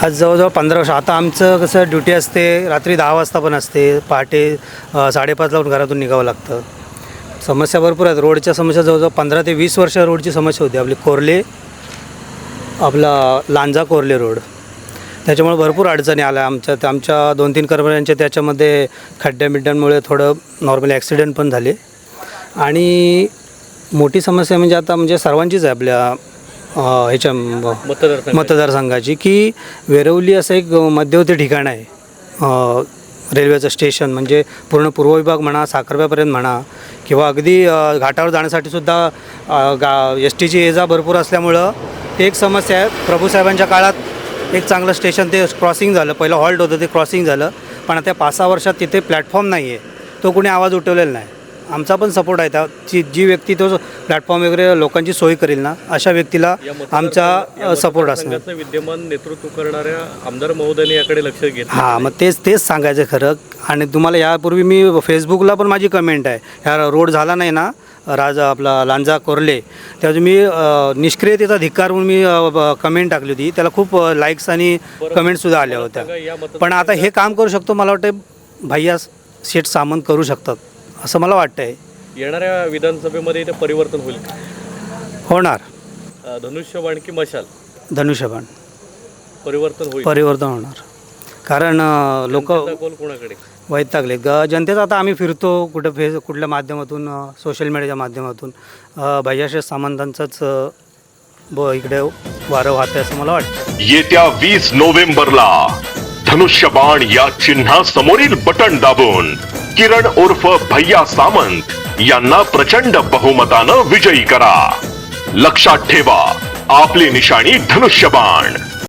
आज जवळजवळ 15 वर्ष. आता आमचं कसं ड्युटी असते रात्री 10 वाजता पण असते, पहाटे 5:30ला घरातून निघावं लागतं. समस्या भरपूर आहेत. रोडच्या समस्या जवळजवळ 15 ते 20 वर्ष रोडची समस्या होती. आपली कोर्ले, आपला लांजा कोर्ले रोड, त्याच्यामुळे भरपूर अडचणी आल्या आमच्या 2-3 कर्मचाऱ्यांचे त्याच्यामध्ये खड्ड्या-बिड्ड्यांमुळे थोडं नॉर्मली ॲक्सिडेंट पण झाले. आणि मोठी समस्या म्हणजे आता म्हणजे सर्वांचीच आहे आपल्या ह्याच्या मतदारसंघाची, की वेरवली असं एक मध्यवर्ती ठिकाण आहे. रेल्वेचं स्टेशन म्हणजे पूर्ण पूर्व विभाग म्हणा, साखरप्यापर्यंत म्हणा, किंवा अगदी घाटावर जाण्यासाठी सुद्धा एस टीची ये-जा भरपूर असल्यामुळं ते एक समस्या आहे. प्रभूसाहेबांच्या काळात एक चांगलं स्टेशन ते क्रॉसिंग झालं, पहिलं हॉल्ट होतं ते क्रॉसिंग झालं, पण आता 5-6 वर्षात तिथे प्लॅटफॉर्म नाही आहे. तो कोणी आवाज उठवलेला नाही. आमचा पण सपोर्ट आहे. त्या जी व्यक्ती तो प्लॅटफॉर्म वगैरे लोकांची सोय करेल ना, अशा व्यक्तीला आमचा सपोर्ट असणार. विद्यमान नेतृत्व करणाऱ्या आमदार महोदयांनी याकडे लक्ष घेतलं. हां, मग तेच सांगायचं खरं. आणि तुम्हाला यापूर्वी मी फेसबुकला पण माझी कमेंट आहे, ह्या रोड झाला नाही ना आपला लांजा कोर्ले, त्यावेळी मी निष्क्रियतेचा धिक्कार म्हणून मी कमेंट टाकली होती. त्याला खूप लाईक्स आणि कमेंट्ससुद्धा आल्या होत्या. पण आता हे काम करू शकतो, मला वाटतं भैया शेठ सामंत करू शकतात असं मला वाटतं आहे. येणाऱ्या विधानसभेमध्ये इथे परिवर्तन होईल, होणार. धनुष्यबाण की मशाल? धनुष्यबाण परिवर्तन होणार. कारण लोक कोणाकडे वैतागले जनतेचा. आता आम्ही फिरतो कुठल्या माध्यमातून, सोशल मीडियाच्या माध्यमातून भैयाशेठ सामंतांचंच इकडे वारं वाहतंय असं मला वाटतं. येत्या 20 नोव्हेंबरला धनुष्यबाण या चिन्हासमोरील बटन दाबून किरण उर्फ भैया सामंत यांना प्रचंड बहुमतानं विजयी करा. लक्षात ठेवा, आपली निशाणी धनुष्यबाण.